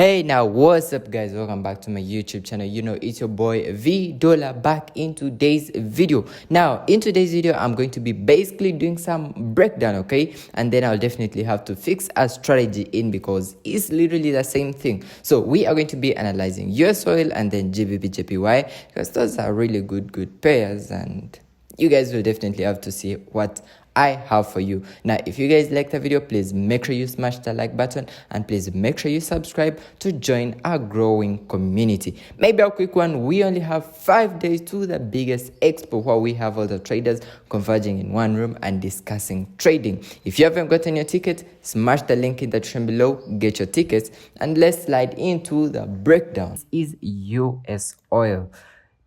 Hey, now what's up guys? Welcome back to my YouTube channel. You know, it's your boy V Dollar back in today's video. Now in today's video I'm going to be basically doing some breakdown, okay, and then I'll definitely have to fix a strategy in because it's literally the same thing. So we are going to be analyzing USOIL and then GBPJPY because those are really good pairs, and you guys will definitely have to see what I have for you. Now, if you guys like the video, please make sure you smash the like button and please make sure you subscribe to join our growing community. Maybe a quick one, we only have 5 days to the biggest expo where we have all the traders converging in one room and discussing trading. If you haven't gotten your ticket, smash the link in the description below, get your tickets, and let's slide into the breakdown. This is US oil.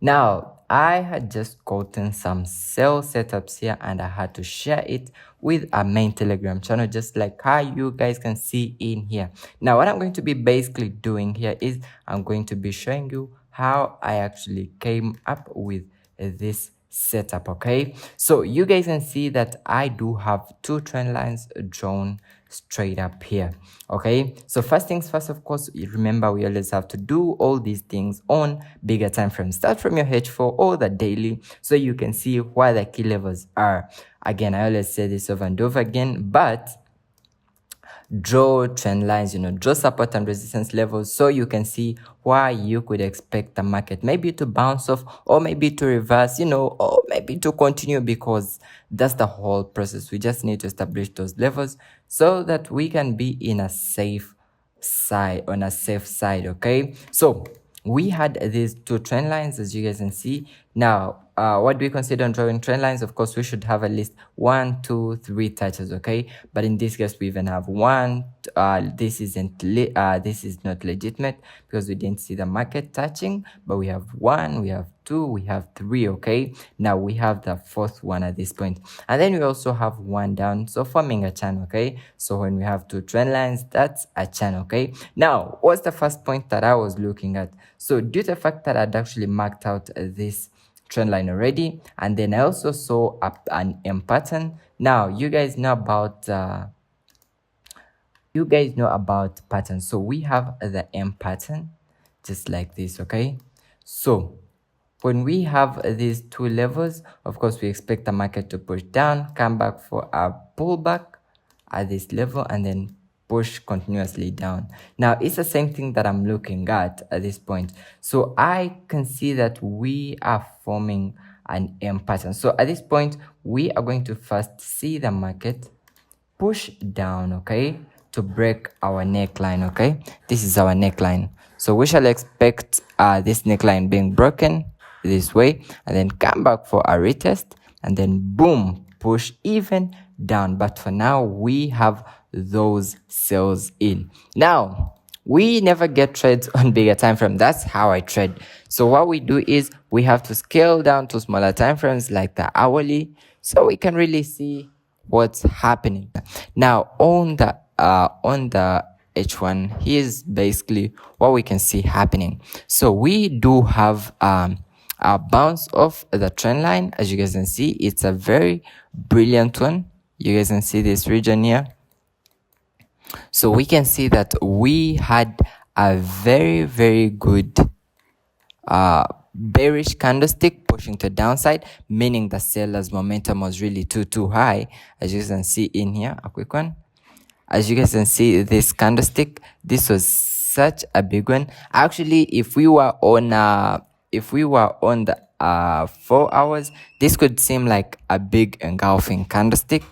Now, I had just gotten some sell setups here and I had to share it with a main Telegram channel, just like how you guys can see in here. Now, what I'm going to be basically doing here is I'm going to be showing you how I actually came up with this setup, okay? So you guys can see that I do have two trend lines drawn straight up here, okay? So first things first, of course, remember we always have to do all these things on bigger time frames. Start from your H4 or the daily so you can see where the key levels are. Again, I always say this over and over again, but draw trend lines, draw support and resistance levels so you can see why you could expect the market maybe to bounce off or maybe to reverse, or maybe to continue, because that's the whole process. We just need to establish those levels so that we can be in a safe side, okay? So we had these two trend lines, as you guys can see. Now, what do we consider on drawing trend lines? Of course, we should have at least 1, 2, 3 touches, okay? But in this case, we even have one. This is not legitimate because we didn't see the market touching. But we have 1, we have 2, we have 3, okay? Now we have the fourth one at this point, and then we also have 1 down, so forming a channel, okay? So when we have two trend lines, that's a channel, okay? Now, what's the first point that I was looking at? So due to the fact that I'd actually marked out this trend line already, and then I also saw an M pattern. Now you guys know about patterns. So we have the M pattern just like this, okay? So when we have these two levels, of course we expect the market to push down, come back for a pullback at this level, and then push continuously down. Now it's the same thing that I'm looking at this point. So I can see that we are forming an M pattern. So at this point, we are going to first see the market push down, okay, to break our neckline, okay? This is our neckline. So we shall expect this neckline being broken this way, and then come back for a retest, and then boom, push even down. But for now, we have those sells in. Now, we never get trades on bigger time frame. That's how I trade. So what we do is we have to scale down to smaller time frames like the hourly so we can really see what's happening. Now on the H1, here's basically what we can see happening. So we do have a bounce off the trend line. As you guys can see, it's a very brilliant one. You guys can see this region here. So we can see that we had a very good bearish candlestick pushing to downside, meaning the seller's momentum was really too high. As you can see in here, a quick one. As you guys can see, this candlestick, this was such a big one. Actually, if we were on the 4 hours, this could seem like a big engulfing candlestick.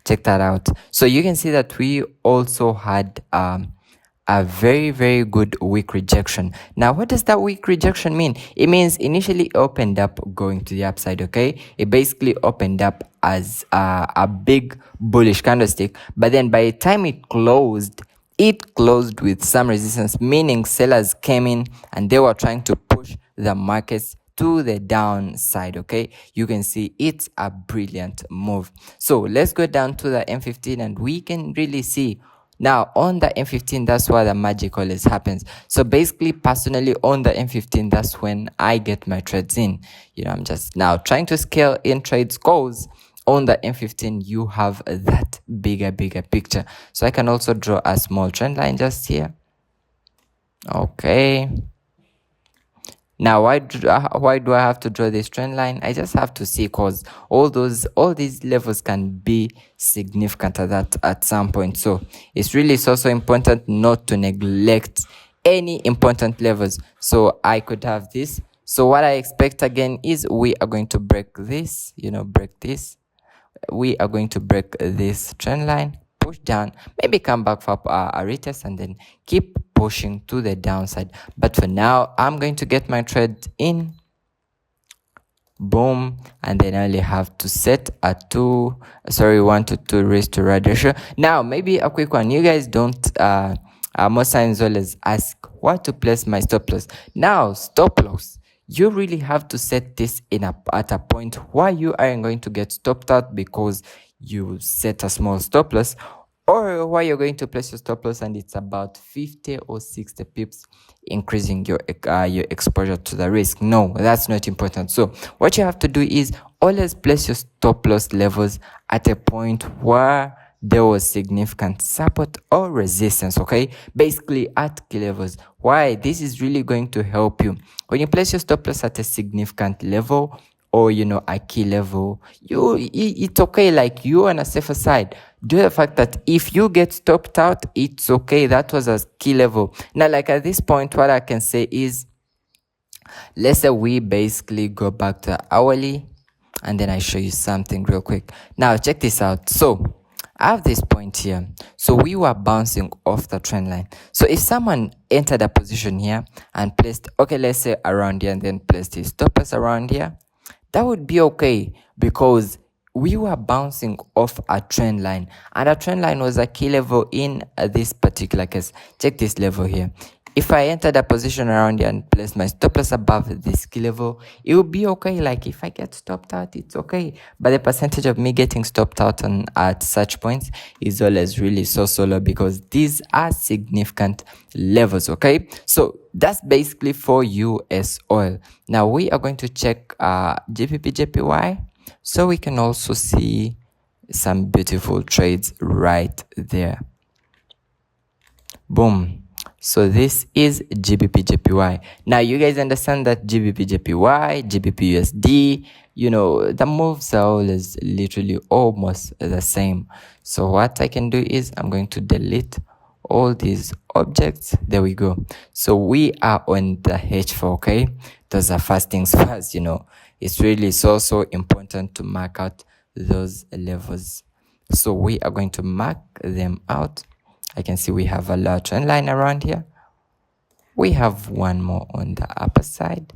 Check that out. So you can see that we also had a very good weak rejection. Now, what does that weak rejection mean? It means initially opened up going to the upside, okay? It basically opened up as a big bullish candlestick, but then by the time it closed with some resistance, meaning sellers came in and they were trying to push the markets to the downside, okay? You can see it's a brilliant move. So let's go down to the M15 and we can really see. Now on the M15, that's where the magic always happens. So basically, personally on the M15, that's when I get my trades in. I'm just now trying to scale in trades goals. On the M15, you have that bigger picture. So I can also draw a small trend line just here. Okay. Now, why do I have to draw this trend line? I just have to see, because all these levels can be significant at some point. So it's really so important not to neglect any important levels. So I could have this. So what I expect again is we are going to break this, break this. We are going to break this trend line, push down, maybe come back for a retest, and then keep pushing to the downside. But for now, I'm going to get my trade in. Boom. And then I only have to set a 1 to 2 raised to rad ratio. Now, maybe a quick one. You guys don't most times always ask what to place my stop loss. Now, stop loss, you really have to set this at a point where you aren't going to get stopped out because you set a small stop loss, or where you're going to place your stop loss and it's about 50 or 60 pips increasing your exposure to the risk. No, that's not important. So what you have to do is always place your stop loss levels at a point where there was significant support or resistance. Okay, basically at key levels. Why? This is really going to help you when you place your stop loss at a significant level, or a key level. It's okay, like you're on a safer side, due to the fact that if you get stopped out, it's okay. That was a key level. Now, like at this point, what I can say is, let's say we basically go back to hourly, and then I show you something real quick. Now check this out. So I have this point here. So we were bouncing off the trend line. So if someone entered a position here and placed, okay, let's say around here, and then placed his stop loss around here, that would be okay, because we were bouncing off a trend line, and a trend line was a key level in this particular case. Check this level here. If I entered a position around here and placed my stop loss above this key level, it would be okay. Like if I get stopped out, it's okay. But the percentage of me getting stopped out at such points is always really so low, because these are significant levels. Okay, so that's basically for US oil. Now we are going to check GBPJPY, so we can also see some beautiful trades right there. Boom. So this is GBPJPY. Now you guys understand that GBPJPY, GBPUSD, the moves are always literally almost the same. So what I can do is I'm going to delete all these objects. There we go. So we are on the H4. Okay, those are first things first. It's really so important to mark out those levels. So we are going to mark them out. I can see we have a large trend line around here. We have one more on the upper side.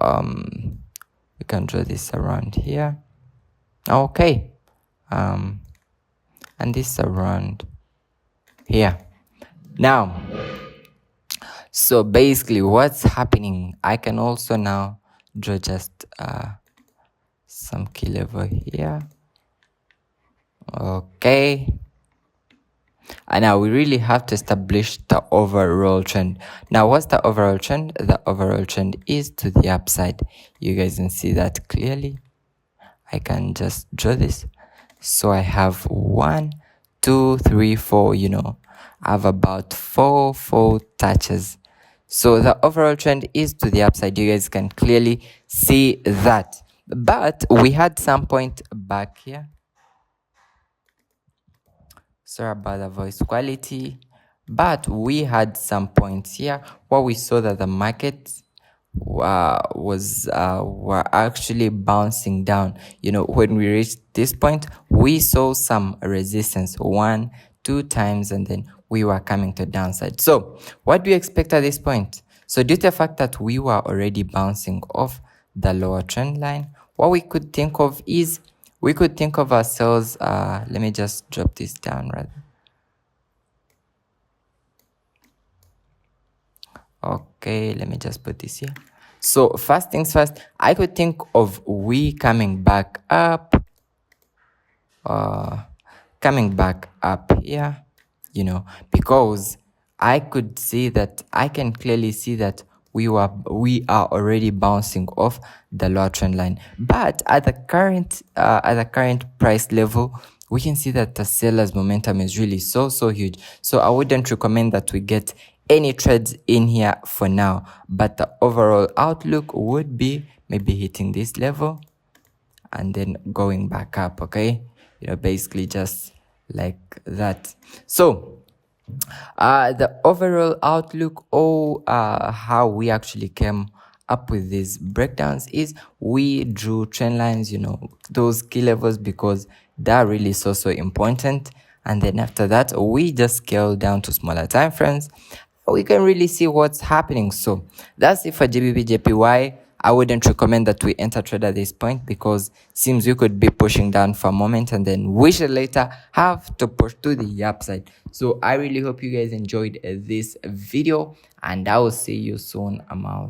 We can draw this around here. Okay. And this around here. Now, so basically what's happening, I can also now draw just some key level here. Okay. And now we really have to establish the overall trend. Now, what's the overall trend? The overall trend is to the upside. You guys can see that clearly. I can just draw this. So I have 1, 2, 3, 4, I have about four touches. So the overall trend is to the upside. You guys can clearly see that. But we had some point back here. Sorry about the voice quality, but we had some points here where we saw that the market were actually bouncing down. When we reached this point, we saw some resistance 1, 2 times, and then we were coming to downside. So what do you expect at this point? So due to the fact that we were already bouncing off the lower trend line, what we could think of is, we could think of ourselves, let me just drop this down rather. Okay, let me just put this here. So first things first, I could think of we coming back up here, because I could see that, I can clearly see that we are already bouncing off the lower trend line. But at the current price level, we can see that the seller's momentum is really so huge. So I wouldn't recommend that we get any trades in here for now, but the overall outlook would be maybe hitting this level and then going back up. Okay, basically just like that. So the overall outlook, or how we actually came up with these breakdowns, is we drew trend lines, those key levels, because they're really so important. And then after that, we just scale down to smaller time frames. We can really see what's happening. So that's it for GBPJPY. I wouldn't recommend that we enter trade at this point, because seems we could be pushing down for a moment and then we should later have to push to the upside. So I really hope you guys enjoyed this video, and I will see you soon. I'm out.